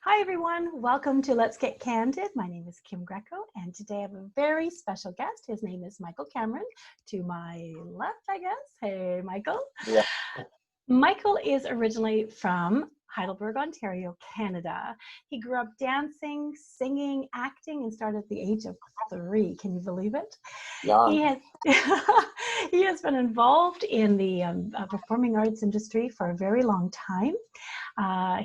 Hi everyone, welcome to Let's Get Candid. My name is Kim Greco and today I have a very special guest. His name is Michael Cameron, to my left I guess. Hey Michael. Yeah. Michael is originally from Heidelberg, Ontario, Canada. He grew up dancing, singing, acting, and started at the age of 3. Can you believe it? Young. He has, he has been involved in the performing arts industry for a very long time.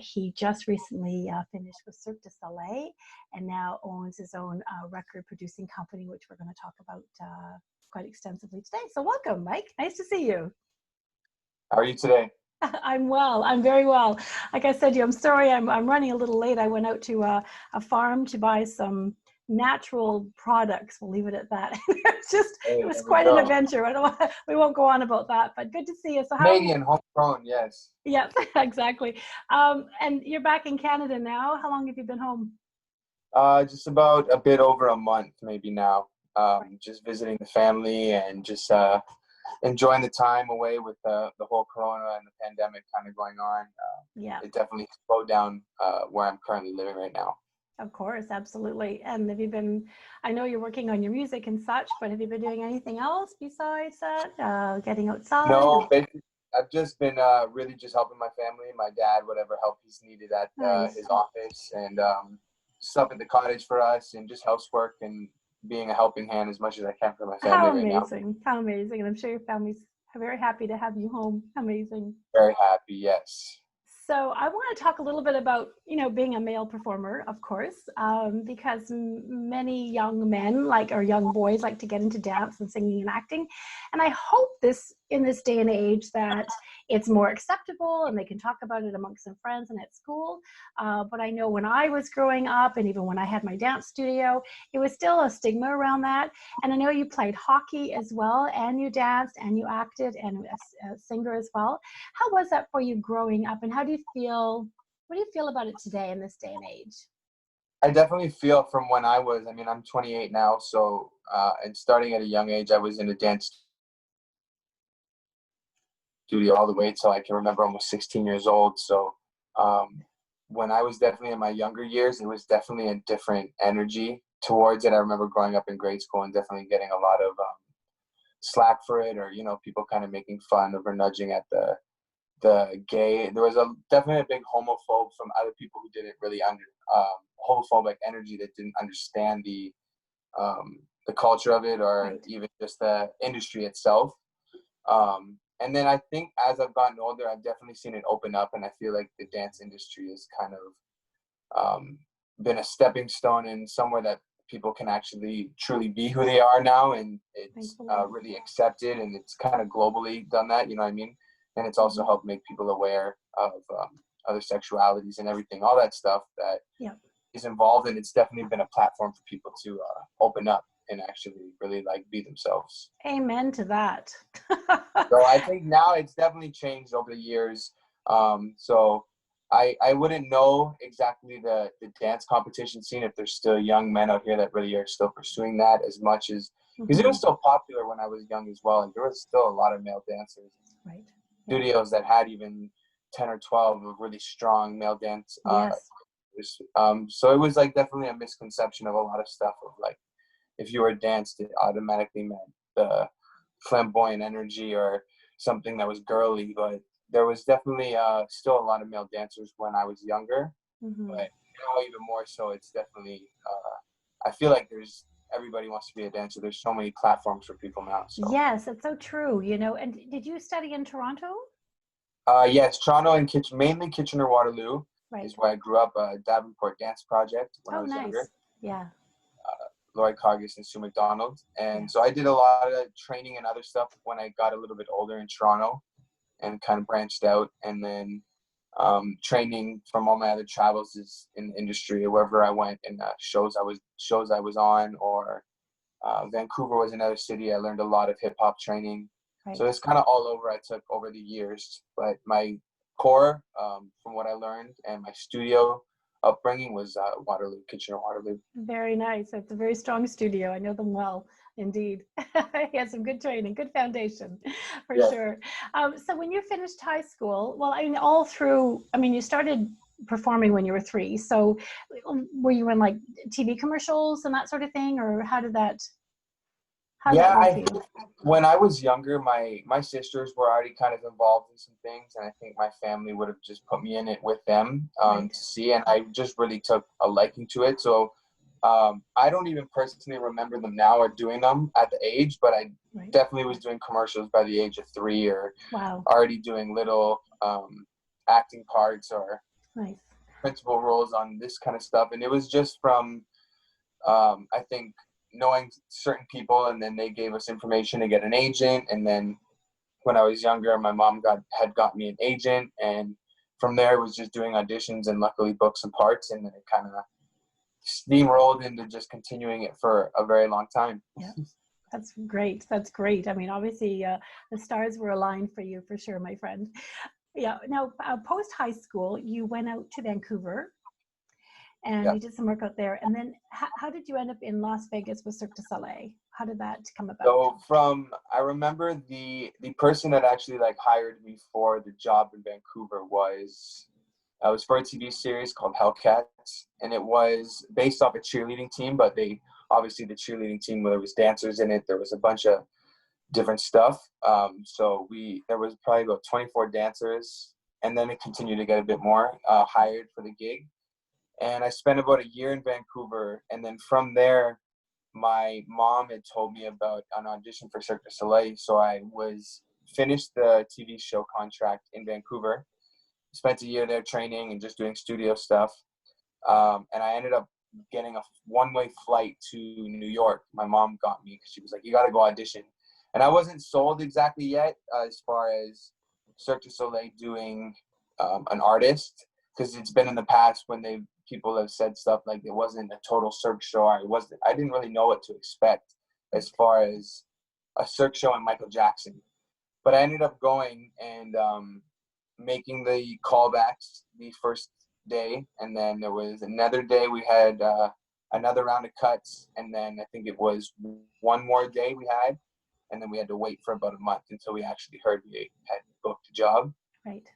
He just recently finished with Cirque Du Soleil and now owns his own record producing company, which we're going to talk about quite extensively today. So welcome, Mike. Nice to see you. How are you today? I'm well. I'm very well. Like I said to you, I'm sorry I'm running a little late. I went out to a farm to buy some natural products. We'll leave it at that. It was quite an adventure. We won't go on about that, but good to see you. So Canadian, homegrown, yes. Yes, exactly. And you're back in Canada now. How long have you been home? Just about a bit over a month, maybe now. Just visiting the family and just enjoying the time away with the whole corona and the pandemic kind of going on. Yeah, it definitely slowed down where I'm currently living right now. Of course, absolutely. And have you been, I know you're working on your music and such, but have you been doing anything else besides that? Getting outside? No, basically, I've just been really just helping my family, my dad, whatever help he's needed at his office, and stuff at the cottage for us, and just housework and being a helping hand as much as I can for my family right now. How amazing. How amazing. And I'm sure your family's very happy to have you home. Amazing. Very happy, yes. So I want to talk a little bit about, being a male performer, of course, because many young men or young boys like to get into dance and singing and acting. And I hope in this day and age that it's more acceptable and they can talk about it amongst some friends and at school. But I know when I was growing up and even when I had my dance studio, it was still a stigma around that. And I know you played hockey as well, and you danced and you acted and a singer as well. How was that for you growing up, and what do you feel about it today in this day and age? I definitely feel from when I'm 28 now, so and starting at a young age, I was in a dance studio all the way till I can remember, almost 16 years old. So when I was definitely in my younger years, it was definitely a different energy towards it. I remember growing up in grade school and definitely getting a lot of slack for it, or people kind of making fun of or nudging at the gay. There was definitely a big homophobe from other people who didn't really homophobic energy that didn't understand the culture of it, or Right. even just the industry itself. And then I think as I've gotten older, I've definitely seen it open up, and I feel like the dance industry has kind of been a stepping stone and somewhere that people can actually truly be who they are now, and it's really accepted, and it's kind of globally done that, you know what I mean? And it's also helped make people aware of other sexualities and everything, all that stuff that is involved. And it's definitely been a platform for people to open up and actually really be themselves. Amen to that. So I think now it's definitely changed over the years. So I wouldn't know exactly the dance competition scene, if there's still young men out here that really are still pursuing that as much as, because it was still popular when I was young as well. And there was still a lot of male dancers. Right. Studios that had even 10 or 12 of really strong male dance. So it was definitely a misconception of a lot of stuff of if you were danced, it automatically meant the flamboyant energy or something that was girly. But there was definitely still a lot of male dancers when I was younger. But now even more so, it's definitely, I feel like everybody wants to be a dancer. There's so many platforms for people now. So. Yes, it's so true. And did you study in Toronto? Yes, Toronto and mainly Kitchener-Waterloo is where I grew up. Davenport Dance Project when I was younger. Yeah. Lloyd Cargus and Sue McDonald. And so I did a lot of training and other stuff when I got a little bit older in Toronto and kind of branched out. And then training from all my other travels is in the industry, or wherever I went, and shows I was on, or Vancouver was another city. I learned a lot of hip hop training. So it's kind of all over. I took over the years, but my core, from what I learned, and my studio upbringing was Waterloo, Kitchener-Waterloo. Very nice. It's a very strong studio. I know them well, indeed. He had some good training, good foundation, for sure. So when you finished high school, well, you started performing when you were 3. So were you in like TV commercials and that sort of thing, or how did that work for you? When I was younger, my sisters were already kind of involved in some things, and I think my family would have just put me in it with them to see, and I just really took a liking to it. So I don't even personally remember them now or doing them at the age, but I definitely was doing commercials by the age of 3, or already doing little acting parts or principal roles on this kind of stuff. And it was just from, I think, knowing certain people, and then they gave us information to get an agent. And then when I was younger, my mom had got me an agent, and from there it was just doing auditions and luckily booked some parts, and then it kind of steamrolled into just continuing it for a very long time. Yeah, that's great. That's great. I mean, obviously the stars were aligned for you for sure, my friend. Yeah. Now, post high school, you went out to Vancouver and you did some work out there. And then how did you end up in Las Vegas with Cirque du Soleil? How did that come about? So I remember the person that actually like hired me for the job in Vancouver was for a TV series called Hellcats, and it was based off a cheerleading team, but obviously the cheerleading team, there was dancers in it, there was a bunch of different stuff. So there was probably about 24 dancers, and then it continued to get a bit more hired for the gig. And I spent about a year in Vancouver, and then from there, my mom had told me about an audition for Cirque du Soleil. So I finished the TV show contract in Vancouver, spent a year there training and just doing studio stuff. And I ended up getting a one-way flight to New York. My mom got me because she was like, you got to go audition. And I wasn't sold exactly yet as far as Cirque du Soleil doing an artist, because it's been in the past when people have said stuff like it wasn't a total Cirque show. I didn't really know what to expect as far as a Cirque show and Michael Jackson. But I ended up going and making the callbacks the first day, and then there was another day we had another round of cuts, and then I think it was one more day we had, and then we had to wait for about a month until we actually heard we had booked a job. Right.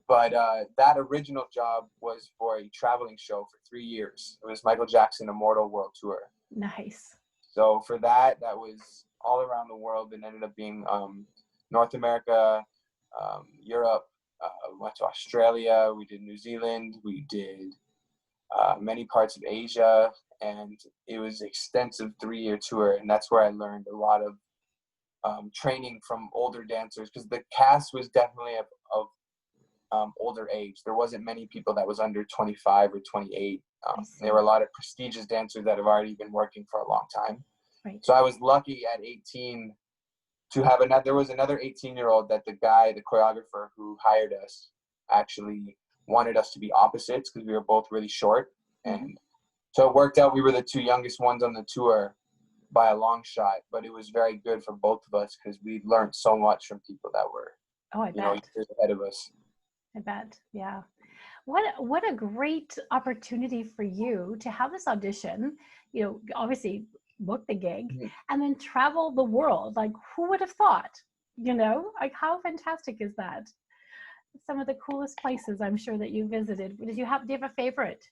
But that original job was for a traveling show for 3 years. It was Michael Jackson Immortal World Tour. Nice. So for that was all around the world, and ended up being North America, Europe, went to Australia, we did New Zealand, we did many parts of Asia, and it was an extensive 3-year tour. And that's where I learned a lot of training from older dancers, because the cast was definitely of older age. There wasn't many people that was under 25 or 28. There were a lot of prestigious dancers that have already been working for a long time. Right. So I was lucky at 18 to have there was another 18-year-old that the choreographer who hired us actually wanted us to be opposites, because we were both really short. And so it worked out. We were the 2 youngest ones on the tour by a long shot, but it was very good for both of us because we learned so much from people that were, years ahead of us. I bet. Yeah. What a great opportunity for you to have this audition, obviously book the gig and then travel the world. Like, who would have thought, like, how fantastic is that? Some of the coolest places I'm sure that you visited. Do you have a favorite?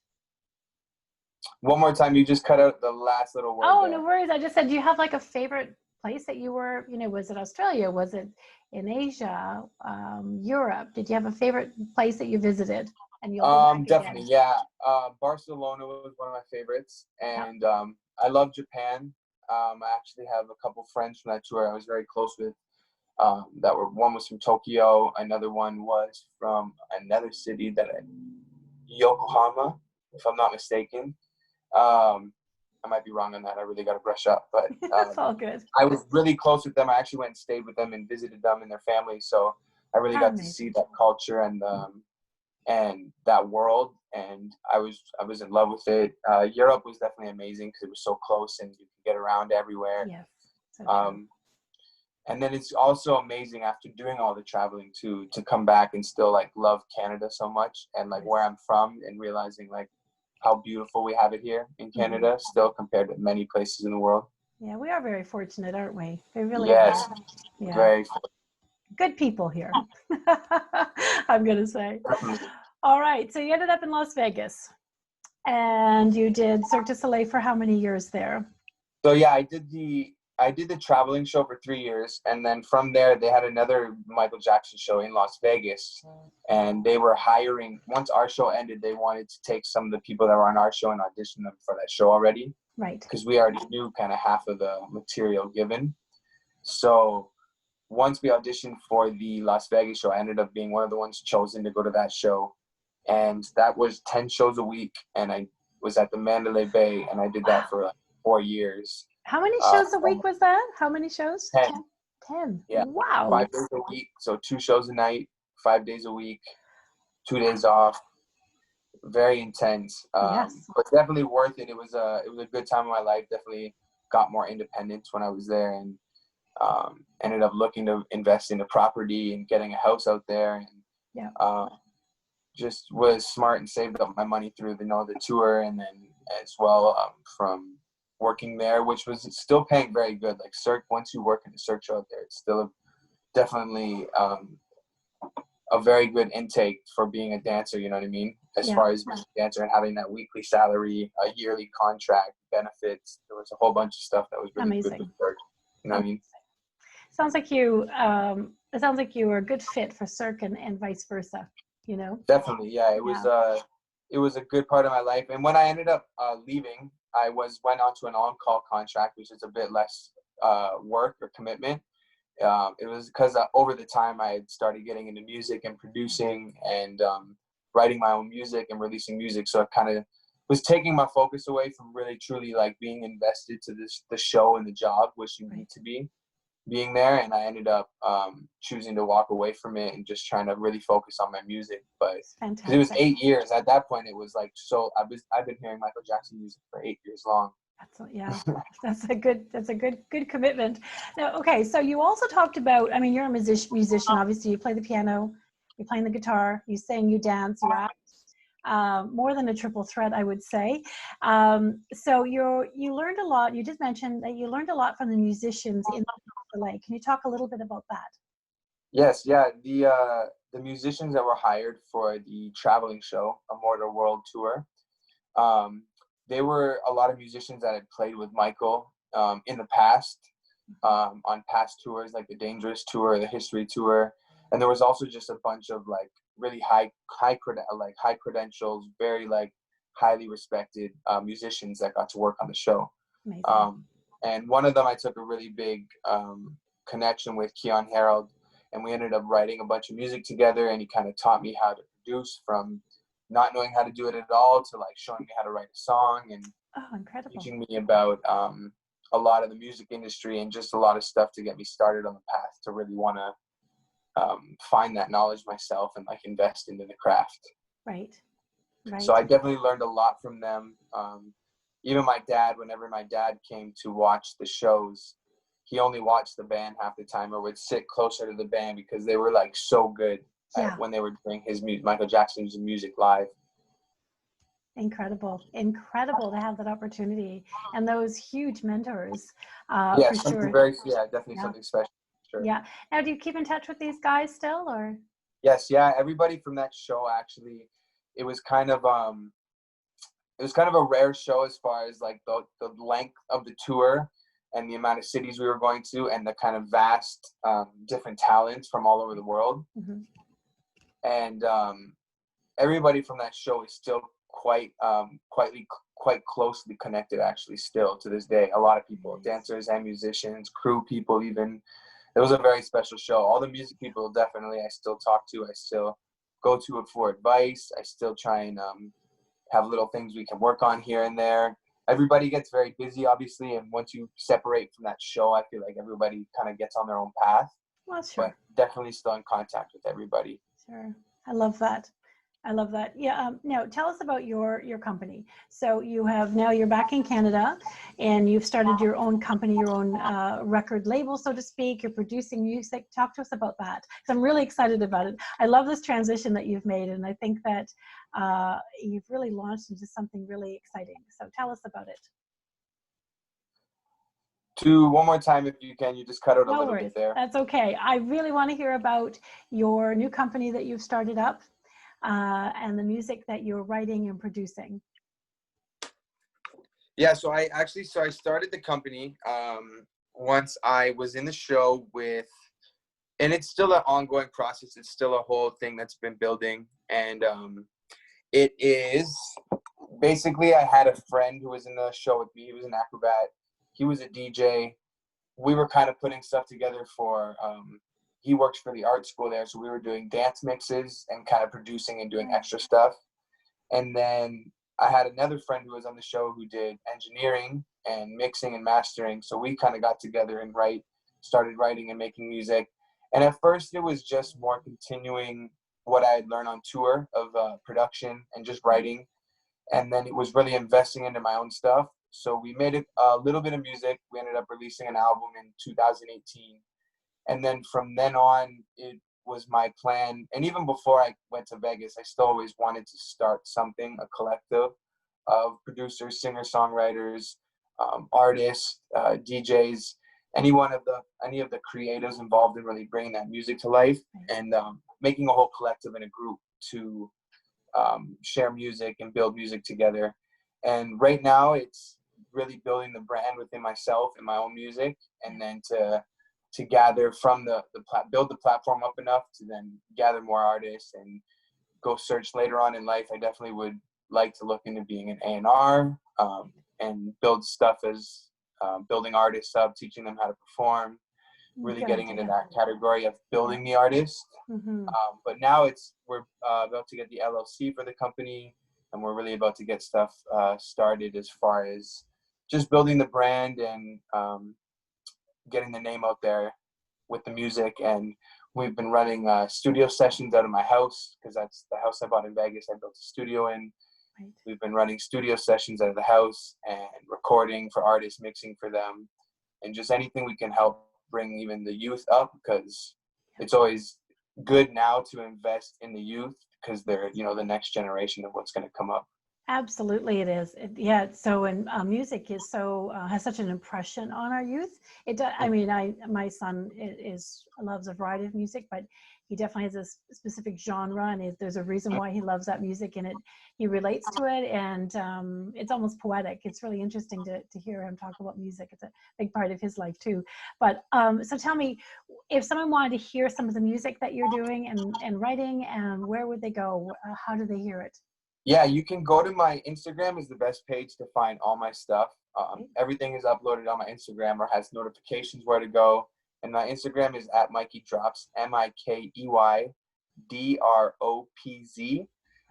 One more time, you just cut out the last little word. Oh, no worries. I just said, do you have like a favorite place that you were, was it Australia? Was it in Asia, Europe? Did you have a favorite place that you visited? And you'll definitely, yeah. Barcelona was one of my favorites, and I love Japan. I actually have a couple friends from that tour I was very close with. One was from Tokyo, another one was from another city Yokohama, if I'm not mistaken. I might be wrong on that. I really got to brush up, but it's all good. I was really close with them. I actually went and stayed with them and visited them and their families. So I really got to see that culture and that world. And I was in love with it. Europe was definitely amazing because it was so close and you could get around everywhere. Yes. So and then it's also amazing after doing all the traveling to come back and still like love Canada so much, and like where I'm from, and realizing like how beautiful we have it here in Canada still compared to many places in the world. Yeah, we are very fortunate, aren't we? We really are. Yeah. Very good people here. I'm going to say. All right. So you ended up in Las Vegas, and you did Cirque du Soleil for how many years there? So yeah, I did the traveling show for 3 years, and then from there they had another Michael Jackson show in Las Vegas, and they were hiring. Once our show ended, they wanted to take some of the people that were on our show and audition them for that show already, Right. because we already knew kind of half of the material given. So once we auditioned for the Las Vegas show, I ended up being one of the ones chosen to go to that show, and that was 10 shows a week, and I was at the Mandalay Bay, and I did that for like 4 years. How many shows a week was that? How many shows? 10. 10. Yeah. Wow. 5 days a week, so 2 shows a night, 5 days a week, 2 days off. Very intense, Yes. but definitely worth it. It was a good time of my life. Definitely got more independence when I was there, and ended up looking to invest in a property and getting a house out there, and Yeah. just was smart and saved up my money through the tour, and then as well from working there, which was still paying very good. Like Cirque, once you work in the Cirque show out there, it's still definitely a very good intake for being a dancer, you know what I mean? As far as being a dancer and having that weekly salary, a yearly contract, benefits, there was a whole bunch of stuff that was really amazing. good with Cirque. You know what I mean? Sounds like you, it sounds like you were a good fit for Cirque and vice versa, you know? Definitely, yeah. It was a good part of my life. And when I ended up leaving, I went on to an on-call contract, which is a bit less work or commitment. It was because over the time I had started getting into music and producing and writing my own music and releasing music. So it kind of was taking my focus away from really truly like being invested to the show and the job, which you need to be being there. And I ended up choosing to walk away from it and just trying to really focus on my music. But because it was 8 years at that point, it was like, so I've been hearing Michael Jackson music for 8 years long. That's a good commitment. Now, okay, so you also talked about, I mean, you're a musician, obviously. You play the piano, you're playing the guitar, you sing, you dance, you act, more than a triple threat, I would say. So you learned a lot. You just mentioned that you learned a lot from the musicians in LA. Can you talk a little bit about that? Yes, yeah. The musicians that were hired for the traveling show, Immortal World Tour, they were a lot of musicians that had played with Michael in the past, on past tours like the Dangerous Tour, the History Tour, and there was also just a bunch of like really high credentials, very like highly respected musicians that got to work on the show. And one of them I took a really big connection with, Keyon Harrold, and we ended up writing a bunch of music together, and he kind of taught me how to produce from not knowing how to do it at all to like showing me how to write a song and teaching me about a lot of the music industry and just a lot of stuff to get me started on the path to really want to find that knowledge myself and like invest into the craft. Right. So I definitely learned a lot from them. Even my dad, whenever my dad came to watch the shows, he only watched the band half the time or would sit closer to the band because they were like so good when they were doing his Michael Jackson's music live. Incredible to have that opportunity and those huge mentors. For sure. Definitely something special. Sure. Yeah. Now, do you keep in touch with these guys still, or? Yes. Yeah. Everybody from that show, actually, it was kind of a rare show as far as like the length of the tour and the amount of cities we were going to and the kind of vast different talents from all over the world. And everybody from that show is still quite closely connected, actually, still to this day. A lot of people, dancers and musicians, crew people, even. It was a very special show. All the music people, definitely, I still talk to. I still go to it for advice. I still try and have little things we can work on here and there. Everybody gets very busy, obviously, and once you separate from that show, I feel like everybody kind of gets on their own path. Well, sure. But definitely still in contact with everybody. Sure. I love that. Yeah. Now tell us about your company. So you're back in Canada and you've started your own company, your own record label, so to speak. You're producing music. Talk to us about that. So I'm really excited about it. I love this transition that you've made. And I think that you've really launched into something really exciting. So tell us about it. One more time, if you can. You just cut out a little bit there. That's okay. I really want to hear about your new company that you've started up. and the music that you're writing and producing? Yeah, so I started the company once I was in the show with, and it's still an ongoing process. It's still a whole thing that's been building. And it is basically, I had a friend who was in the show with me. He was an acrobat. He was a DJ. We were kind of putting stuff together for, he works for the art school there. So we were doing dance mixes and kind of producing and doing extra stuff. And then I had another friend who was on the show who did engineering and mixing and mastering. So we kind of got together and started writing and making music. And at first it was just more continuing what I had learned on tour of production and just writing. And then it was really investing into my own stuff. So we made a little bit of music. We ended up releasing an album in 2018. And then from then on, it was my plan. And even before I went to Vegas, I still always wanted to start something, a collective of producers, singer-songwriters, artists, DJs, any of the creatives involved in really bringing that music to life, and making a whole collective and a group to share music and build music together. And right now it's really building the brand within myself and my own music, and then to gather from build the platform up enough to then gather more artists and go search later on in life. I definitely would like to look into being an A&R, and build stuff as building artists up, teaching them how to perform, really getting into that category of building the artist. But now we're about to get the LLC for the company, and we're really about to get stuff started as far as just building the brand and getting the name out there with the music. And we've been running studio sessions out of my house, because that's the house I bought in Vegas. I built a studio in. We've been running studio sessions out of the house and recording for artists, mixing for them, and just anything we can help bring even the youth up, because it's always good now to invest in the youth, because they're, the next generation of what's going to come up. Absolutely, it is. So, and music is has such an impression on our youth. It does. I mean, my son loves a variety of music, but he definitely has a specific genre, and there's a reason why he loves that music, and he relates to it, and it's almost poetic. It's really interesting to hear him talk about music. It's a big part of his life too. But so tell me, if someone wanted to hear some of the music that you're doing and writing, and where would they go? How do they hear it? Yeah, you can go to my Instagram, is the best page to find all my stuff. Everything is uploaded on my Instagram, or has notifications where to go. And my Instagram is at Mikey Drops, MikeyDropz.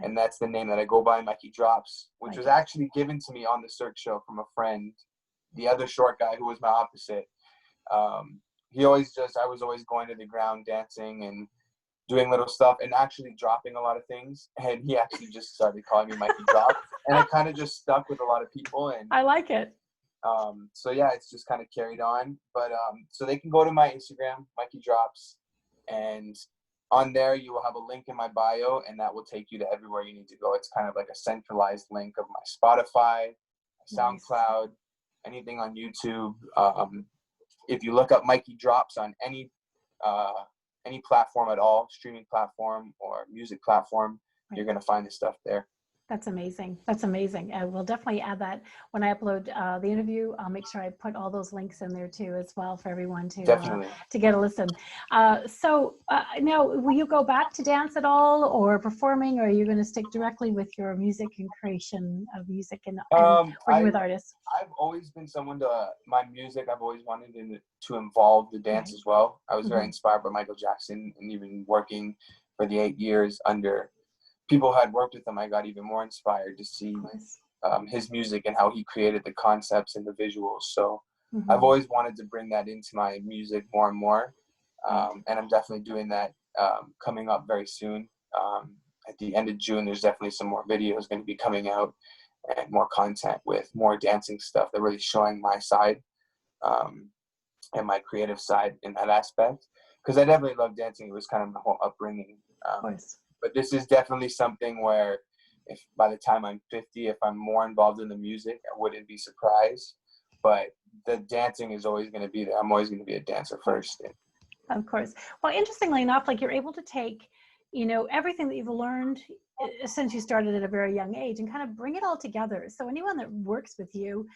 And that's the name that I go by, Mikey Drops, which was actually given to me on the Cirque show from a friend, the other short guy who was my opposite. I was always going to the ground dancing and doing little stuff and actually dropping a lot of things, and he actually just started calling me Mikey Drop, and it kind of just stuck with a lot of people. And I like it. So yeah, it's just kind of carried on. But so they can go to my Instagram, Mikey Drops, and on there you will have a link in my bio, and that will take you to everywhere you need to go. It's kind of like a centralized link of my Spotify, SoundCloud, anything on YouTube. If you look up Mikey Drops on any platform at all, streaming platform or music platform, you're going to find this stuff there. That's amazing. That's amazing. And we'll definitely add that when I upload the interview. I'll make sure I put all those links in there too, as well, for everyone to get a listen. So now, will you go back to dance at all, or performing, or are you going to stick directly with your music and creation of music and working with artists? I've always been someone my music, I've always wanted to involve the dance as well. I was very inspired by Michael Jackson, and even working for the 8 years under people who had worked with him, I got even more inspired to see his music and how he created the concepts and the visuals. So I've always wanted to bring that into my music more and more. And I'm definitely doing that coming up very soon. At the end of June, there's definitely some more videos going to be coming out, and more content with more dancing stuff that really showing my side and my creative side in that aspect. Because I definitely love dancing. It was kind of my whole upbringing. But this is definitely something where, if by the time I'm 50, if I'm more involved in the music, I wouldn't be surprised. But the dancing is always going to be there. I'm always going to be a dancer first. Of course. Well, interestingly enough, like, you're able to take you know, everything that you've learned since you started at a very young age, and kind of bring it all together. So anyone that works with you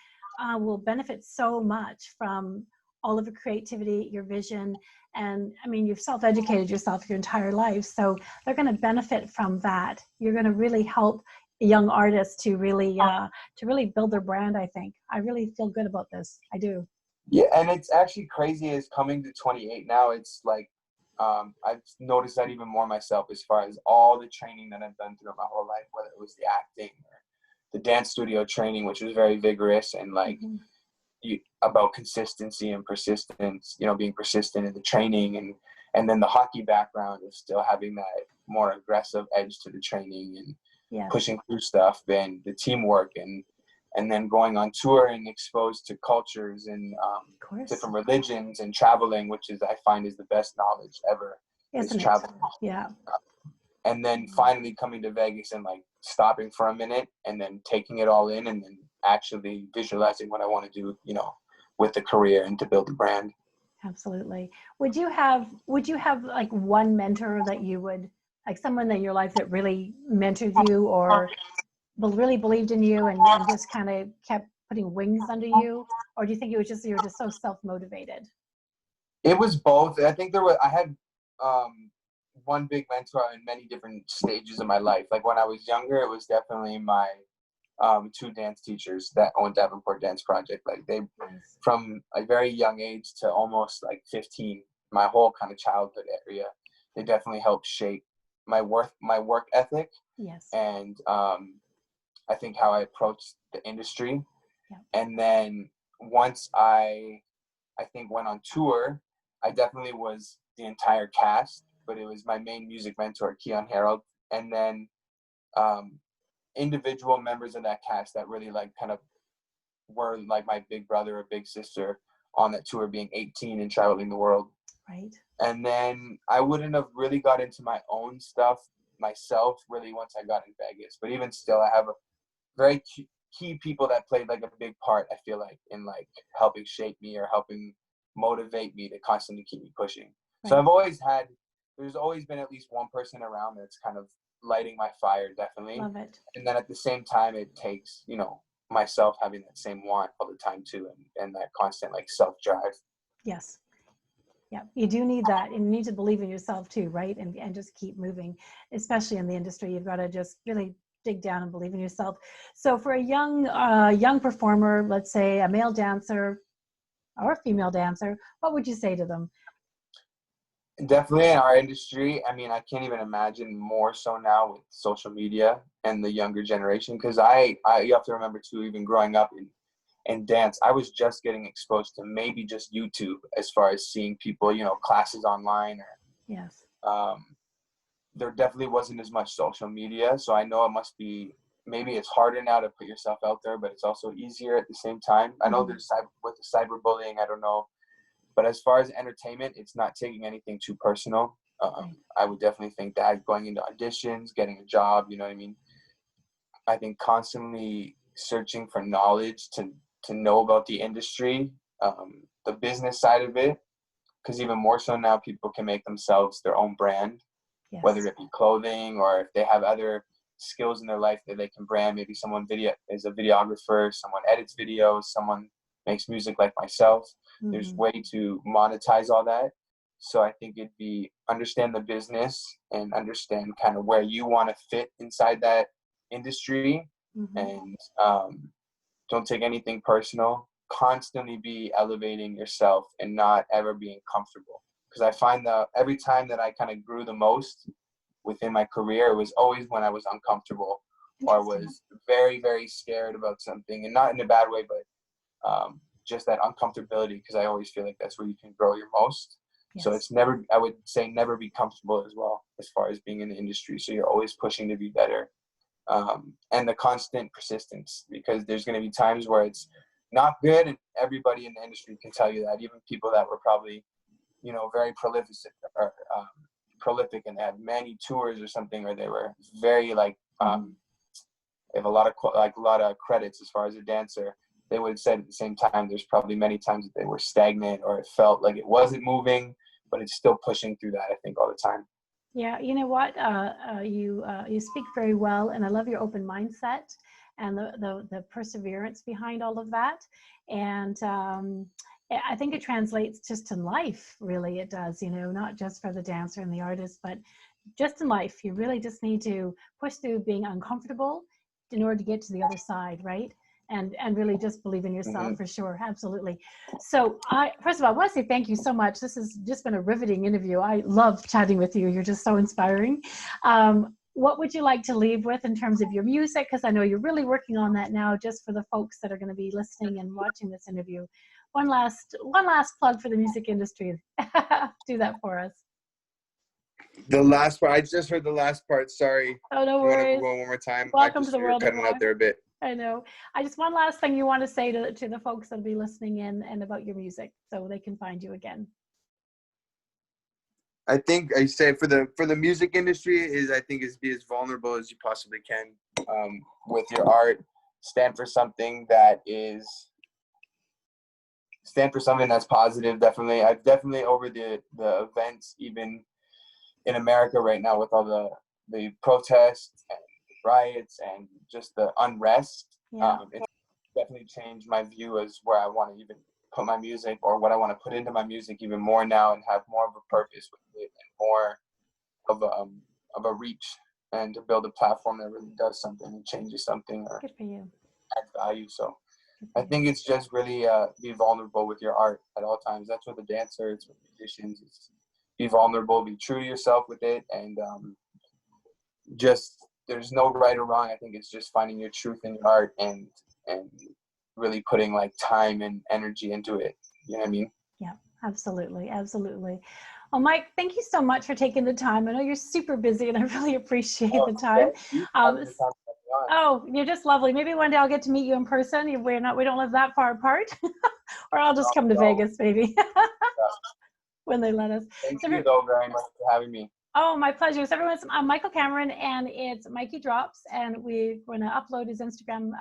will benefit so much from all of your creativity, your vision. And I mean, you've self-educated yourself your entire life, so they're going to benefit from that. You're going to really help young artists to really build their brand. I think I really feel good about this. I do. Yeah, and it's actually crazy as coming to 28 now. It's like I've noticed that even more myself, as far as all the training that I've done throughout my whole life, whether it was the acting or the dance studio training, which was very vigorous, and like about consistency and persistence, you know, being persistent in the training, and then the hockey background of still having that more aggressive edge to the training and pushing through stuff, and the teamwork, and then going on tour and exposed to cultures and different religions and traveling, which is, I find, is the best knowledge ever. Isn't is traveling. Yeah. And then finally coming to Vegas and like stopping for a minute and then taking it all in, and then actually visualizing what I want to do, you know, with the career and to build the brand. Absolutely. Would you have like one mentor that you would, like someone in your life that really mentored you or really believed in you and just kind of kept putting wings under you? Or do you think it was just, you were just so self-motivated? It was both. I think I had one big mentor in many different stages of my life. Like when I was younger, it was definitely my two dance teachers that owned Davenport Dance Project. Like they, from a very young age to almost like 15, my whole kind of childhood area, they definitely helped shape my work ethic. Yes. And I think how I approached the industry. Yeah. And then once I think went on tour, I definitely was the entire cast, but it was my main music mentor, Keyon Harrold, and then individual members of that cast that really like kind of were like my big brother or big sister on that tour, being 18 and traveling the world. Right. And then I wouldn't have really got into my own stuff myself really once I got in Vegas. But even still, I have a very key people that played like a big part, I feel like, in like helping shape me or helping motivate me to constantly keep me pushing. Right. So there's always been at least one person around that's kind of lighting my fire, definitely. Love it. And then at the same time, it takes, you know, myself having that same want all the time too, and that constant like self-drive. Yes. Yeah, you do need that, and you need to believe in yourself too, right? And just keep moving, especially in the industry. You've got to just really dig down and believe in yourself. So for a young performer, let's say a male dancer or a female dancer, what would you say to them? Definitely in our industry, I mean, I can't even imagine more so now with social media and the younger generation, because you have to remember too, even growing up in dance, I was just getting exposed to maybe just YouTube as far as seeing people, you know, classes online, or yes. There definitely wasn't as much social media, so I know it must be, maybe it's harder now to put yourself out there, but it's also easier at the same time. I know there's with the cyberbullying, I don't know. But as far as entertainment, it's not taking anything too personal. I would definitely think that going into auditions, getting a job, you know what I mean? I think constantly searching for knowledge to know about the industry, the business side of it, because even more so now, people can make themselves their own brand, whether it be clothing or if they have other skills in their life that they can brand. Maybe someone is a videographer, someone edits videos, someone makes music like myself. There's way to monetize all that. So I think it'd be understand the business and understand kind of where you want to fit inside that industry, and don't take anything personal. Constantly be elevating yourself and not ever being comfortable. Because I find that every time that I kind of grew the most within my career, it was always when I was uncomfortable or was very, very scared about something, and not in a bad way, but just that uncomfortability, because I always feel like that's where you can grow your most. So it's never, I would say never be comfortable as well, as far as being in the industry. So you're always pushing to be better. And the constant persistence, because there's going to be times where it's not good, and everybody in the industry can tell you that, even people that were probably, you know, very prolific and had many tours or something, or they were very like, they have a lot of credits as far as a dancer. They would have said at the same time, there's probably many times that they were stagnant, or it felt like it wasn't moving, but it's still pushing through that, I think, all the time. Yeah, you know what? You speak very well, and I love your open mindset and the perseverance behind all of that. And I think it translates just in life, really. It does, you know, not just for the dancer and the artist, but just in life. You really just need to push through being uncomfortable in order to get to the other side, right? And really just believe in yourself, for sure. Absolutely. So first of all, I want to say thank you so much. This has just been a riveting interview. I love chatting with you. You're just so inspiring. What would you like to leave with in terms of your music? Because I know you're really working on that now, just for the folks that are going to be listening and watching this interview. One last plug for the music industry. Do that for us. The last part, I just heard the last part. Sorry. Oh, no You want worries. to go one more time? Welcome to the world You're of cutting out there a bit. I know. I just one last thing you want to say to the folks that'll be listening in and about your music, so they can find you again. I think I say for the music industry is be as vulnerable as you possibly can with your art. Stand for something that's positive. Definitely, I've definitely over the events, even in America right now, with all the protests and riots and just the unrest. It's definitely changed my view as where I want to even put my music, or what I want to put into my music even more now, and have more of a purpose with it and more of a reach, and to build a platform that really does something and changes something or Good for you. adds value. So I think it's just really be vulnerable with your art at all times. That's what the dancer, it's with musicians. It's be vulnerable, be true to yourself with it, and just there's no right or wrong. I think it's just finding your truth in your art and really putting like time and energy into it. You know what I mean? Yeah, absolutely. Absolutely. Well, Mike, thank you so much for taking the time. I know you're super busy, and I really appreciate the time. Oh, you're just lovely. Maybe one day I'll get to meet you in person. We don't live that far apart. Or I'll just come to Vegas, maybe, when they let us. Thank you, though, very much for having me. Oh, my pleasure. So everyone, I'm Michael Cameron, and it's Mikey Drops, and we're going to upload his Instagram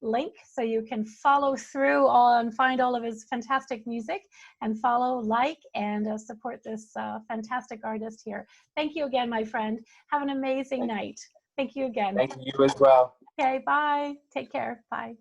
link, so you can follow through and find all of his fantastic music, and follow, like, and support this fantastic artist here. Thank you again, my friend. Have an amazing night. Thank you again. Thank you as well. Okay, bye. Take care. Bye.